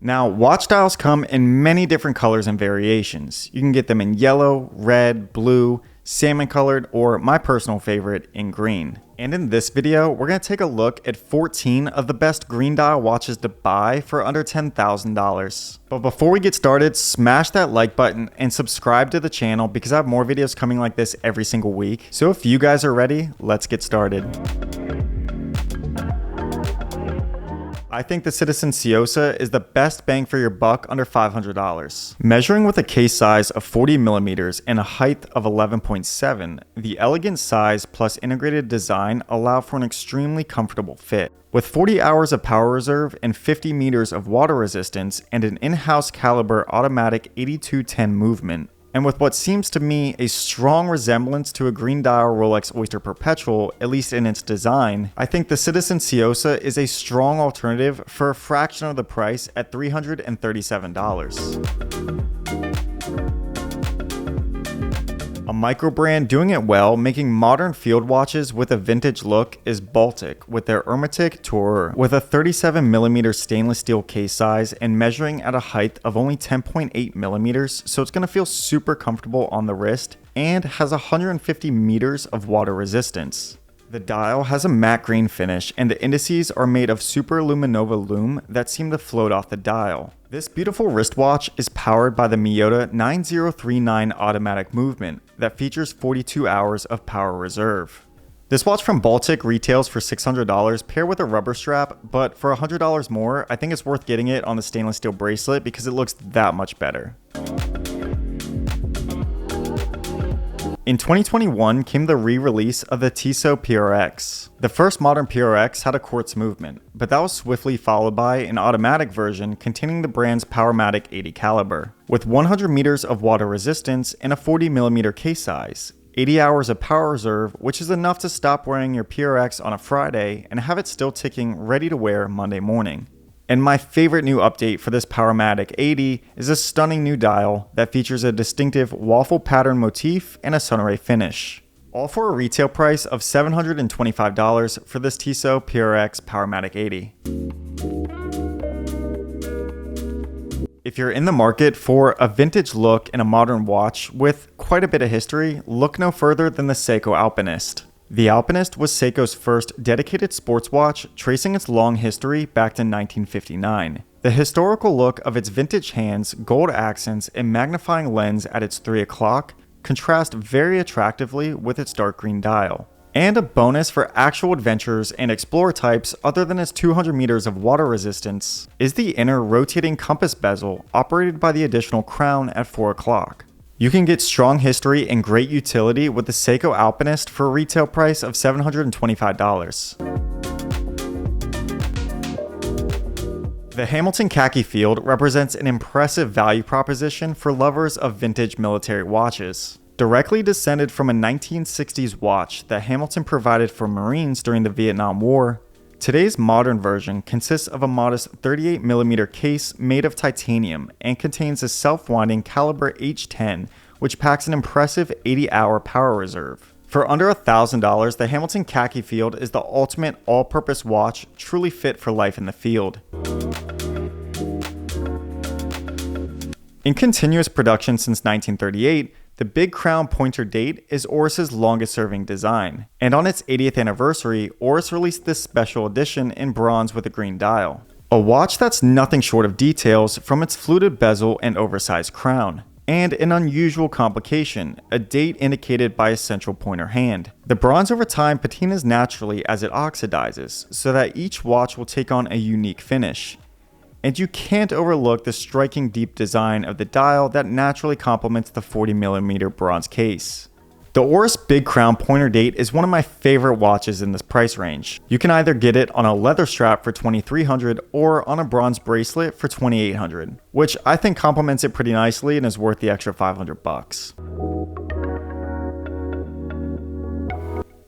Now, watch dials come in many different colors and variations. You can get them in yellow, red, blue, salmon colored, or my personal favorite, in green. And in this video, we're going to take a look at 14 of the best green dial watches to buy for under $10,000. But before we get started, smash that like button and subscribe to the channel because I have more videos coming like this every single week. So if you guys are ready, let's get started. I think the Citizen Siosa is the best bang for your buck under $500. Measuring with a case size of 40mm and a height of 11.7, the elegant size plus integrated design allow for an extremely comfortable fit. With 40 hours of power reserve and 50 meters of water resistance and an in-house caliber automatic 8210 movement, and with what seems to me a strong resemblance to a green dial Rolex Oyster Perpetual, at least in its design, I think the Citizen Siosa is a strong alternative for a fraction of the price at $337. A micro brand doing it well, making modern field watches with a vintage look, is Baltic with their Hermetic Tourer with a 37mm stainless steel case size and measuring at a height of only 10.8mm, so it's going to feel super comfortable on the wrist and has 150 meters of water resistance. The dial has a matte green finish and the indices are made of super luminova lume that seem to float off the dial. This beautiful wristwatch is powered by the Miyota 9039 automatic movement that features 42 hours of power reserve. This watch from Baltic retails for $600 paired with a rubber strap, but for $100 more, I think it's worth getting it on the stainless steel bracelet because it looks that much better. In 2021 came the re-release of the Tiso PRX. The first modern PRX had a quartz movement, but that was swiftly followed by an automatic version containing the brand's Powermatic 80 caliber. With 100 meters of water resistance and a 40mm case size, 80 hours of power reserve, which is enough to stop wearing your PRX on a Friday and have it still ticking ready to wear Monday morning. And my favorite new update for this Powermatic 80 is a stunning new dial that features a distinctive waffle pattern motif and a sunray finish. All for a retail price of $725 for this Tiso PRX Powermatic 80. If you're in the market for a vintage look and a modern watch with quite a bit of history, look no further than the Seiko Alpinist. The Alpinist was Seiko's first dedicated sports watch, tracing its long history back to 1959. The historical look of its vintage hands, gold accents, and magnifying lens at its 3 o'clock contrast very attractively with its dark green dial. And a bonus for actual adventurers and explorer types other than its 200 meters of water resistance is the inner rotating compass bezel operated by the additional crown at 4 o'clock. You can get strong history and great utility with the Seiko Alpinist for a retail price of $725. The Hamilton Khaki Field represents an impressive value proposition for lovers of vintage military watches. Directly descended from a 1960s watch that Hamilton provided for Marines during the Vietnam War, today's modern version consists of a modest 38mm case made of titanium and contains a self-winding caliber H10, which packs an impressive 80-hour power reserve. For under $1,000, the Hamilton Khaki Field is the ultimate all-purpose watch truly fit for life in the field. In continuous production since 1938, the Big Crown Pointer date is Oris's longest-serving design, and on its 80th anniversary, Oris released this special edition in bronze with a green dial. A watch that's nothing short of details from its fluted bezel and oversized crown, and an unusual complication, a date indicated by a central pointer hand. The bronze over time patinas naturally as it oxidizes, so that each watch will take on a unique finish. And you can't overlook the striking deep design of the dial that naturally complements the 40mm bronze case. The Oris Big Crown Pointer date is one of my favorite watches in this price range. You can either get it on a leather strap for $2,300 or on a bronze bracelet for $2,800, which I think complements it pretty nicely and is worth the extra $500.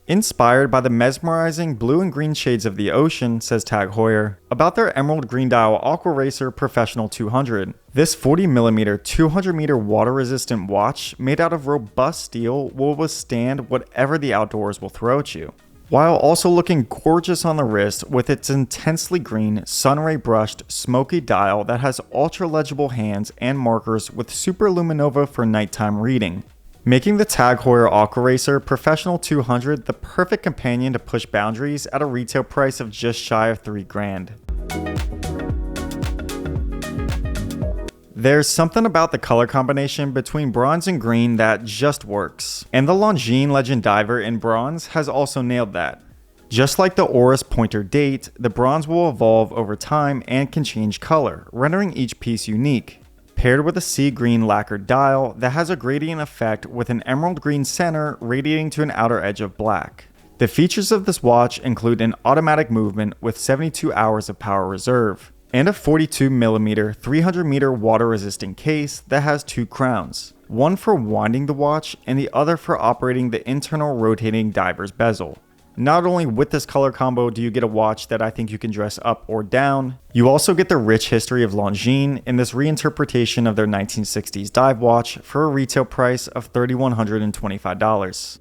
Inspired by the mesmerizing blue and green shades of the ocean, says Tag Heuer, about their emerald green dial Aqua Racer Professional 200. This 40mm 200-meter water-resistant watch made out of robust steel will withstand whatever the outdoors will throw at you. while also looking gorgeous on the wrist with its intensely green, sunray brushed, smoky dial that has ultra legible hands and markers with super luminova for nighttime reading, making the Tag Heuer Aqua Racer Professional 200 the perfect companion to push boundaries at a retail price of just shy of $3,000. There's something about the color combination between bronze and green that just works, and the Longines Legend Diver in bronze has also nailed that. Just like the Oris Pointer Date, the bronze will evolve over time and can change color, rendering each piece unique. Paired with a sea green lacquered dial that has a gradient effect with an emerald green center radiating to an outer edge of black. The features of this watch include an automatic movement with 72 hours of power reserve, and a 42mm 300-meter water-resistant case that has two crowns, one for winding the watch and the other for operating the internal rotating diver's bezel. Not only with this color combo do you get a watch that I think you can dress up or down, you also get the rich history of Longines in this reinterpretation of their 1960s dive watch for a retail price of $3,125.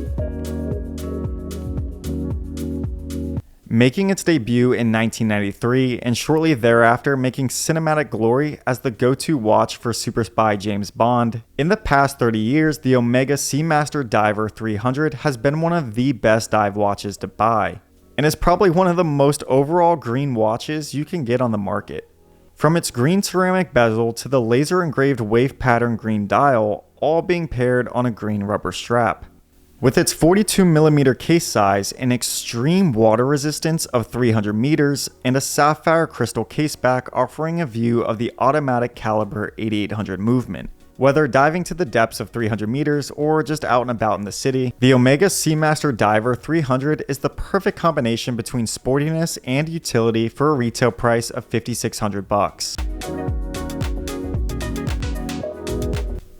Making its debut in 1993 and shortly thereafter making cinematic glory as the go-to watch for super spy James Bond, in the past 30 years the Omega Seamaster Diver 300 has been one of the best dive watches to buy, and is probably one of the most overall green watches you can get on the market. From its green ceramic bezel to the laser engraved wave pattern green dial, all being paired on a green rubber strap. With its 42mm case size and extreme water resistance of 300 meters and a sapphire crystal caseback offering a view of the automatic caliber 8800 movement. Whether diving to the depths of 300 meters or just out and about in the city, the Omega Seamaster Diver 300 is the perfect combination between sportiness and utility for a retail price of $5,600.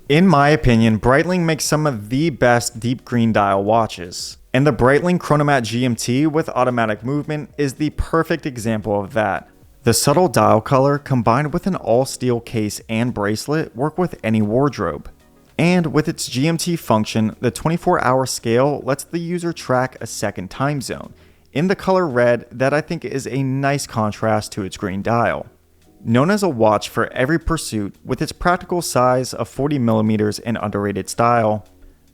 In my opinion, Breitling makes some of the best deep green dial watches, and the Breitling Chronomat GMT with automatic movement is the perfect example of that. The subtle dial color combined with an all-steel case and bracelet work with any wardrobe. And with its GMT function, the 24-hour scale lets the user track a second time zone, in the color red that I think is a nice contrast to its green dial. Known as a watch for every pursuit with its practical size of 40mm and underrated style,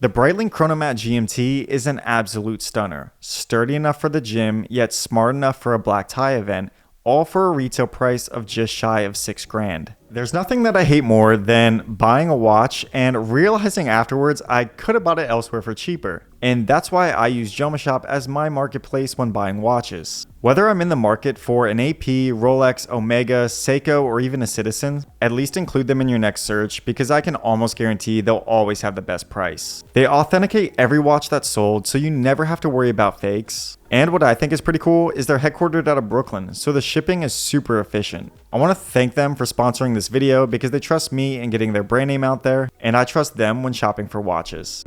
the Breitling Chronomat GMT is an absolute stunner, sturdy enough for the gym yet smart enough for a black tie event, all for a retail price of just shy of $6,000. There's nothing that I hate more than buying a watch and realizing afterwards I could have bought it elsewhere for cheaper. And that's why I use JomaShop as my marketplace when buying watches. Whether I'm in the market for an AP, Rolex, Omega, Seiko, or even a Citizen, at least include them in your next search because I can almost guarantee they'll always have the best price. They authenticate every watch that's sold so you never have to worry about fakes. And what I think is pretty cool is they're headquartered out of Brooklyn, so the shipping is super efficient. I want to thank them for sponsoring this video because they trust me in getting their brand name out there, and I trust them when shopping for watches.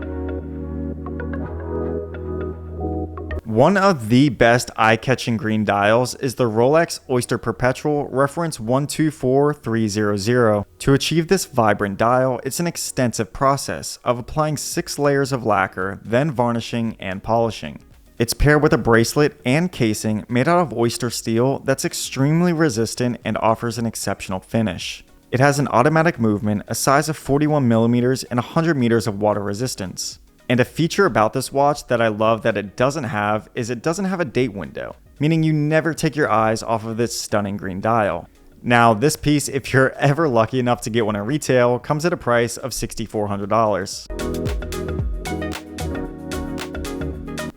One of the best eye-catching green dials is the Rolex Oyster Perpetual reference 124300. To achieve this vibrant dial, it's an extensive process of applying 6 layers of lacquer, then varnishing and polishing. It's paired with a bracelet and casing made out of Oyster steel that's extremely resistant and offers an exceptional finish. It has an automatic movement, a size of 41mm and 100 meters of water resistance. And a feature about this watch that I love that it doesn't have is it doesn't have a date window, meaning you never take your eyes off of this stunning green dial. Now, this piece, if you're ever lucky enough to get one at retail, comes at a price of $6,400.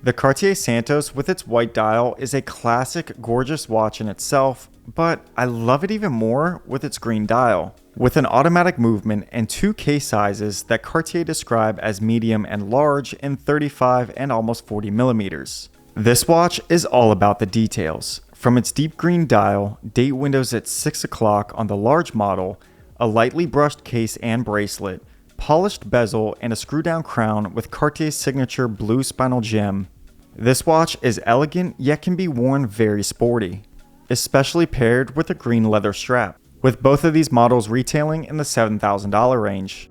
The Cartier Santos with its white dial is a classic, gorgeous watch in itself, but I love it even more with its green dial. With an automatic movement and 2 case sizes that Cartier describe as medium and large in 35 and almost 40mm. This watch is all about the details. From its deep green dial, date windows at 6 o'clock on the large model, a lightly brushed case and bracelet, polished bezel, and a screw-down crown with Cartier's signature blue spinal gem. This watch is elegant yet can be worn very sporty, especially paired with a green leather strap, with both of these models retailing in the $7,000 range.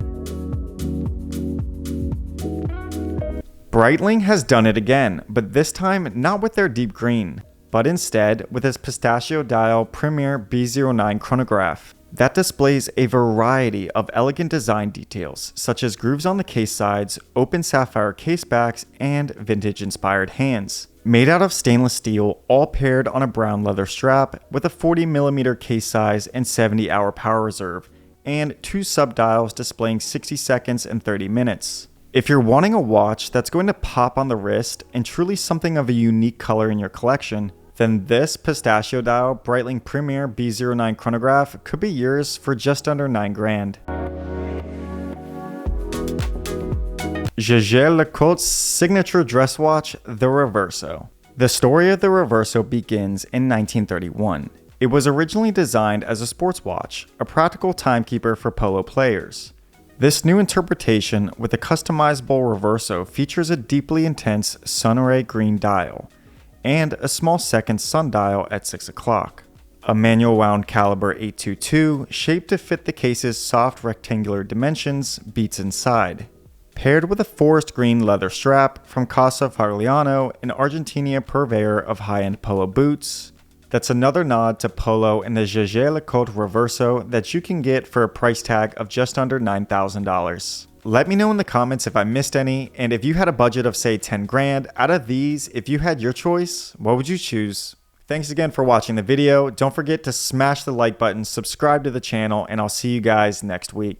Brightling has done it again, but this time not with their deep green, but instead with its pistachio dial Premier B09 chronograph that displays a variety of elegant design details such as grooves on the case sides, open sapphire case backs, and vintage-inspired hands. Made out of stainless steel, all paired on a brown leather strap with a 40mm case size and 70-hour power reserve, and 2 sub-dials displaying 60 seconds and 30 minutes. If you're wanting a watch that's going to pop on the wrist and truly something of a unique color in your collection, then this pistachio dial Breitling Premier B09 chronograph could be yours for just under $9,000. Jaeger-LeCoultre's signature dress watch, the Reverso. The story of the Reverso begins in 1931. It was originally designed as a sports watch, a practical timekeeper for polo players. This new interpretation with a customizable Reverso features a deeply intense sunray green dial and a small second sundial at 6 o'clock. A manual wound caliber 822 shaped to fit the case's soft rectangular dimensions beats inside, paired with a forest green leather strap from Casa Fagliano, an Argentina purveyor of high-end polo boots. That's another nod to polo and the Jaeger-LeCoultre Reverso that you can get for a price tag of just under $9,000. Let me know in the comments if I missed any, and if you had a budget of say $10,000, out of these, if you had your choice, what would you choose? Thanks again for watching the video. Don't forget to smash the like button, subscribe to the channel, and I'll see you guys next week.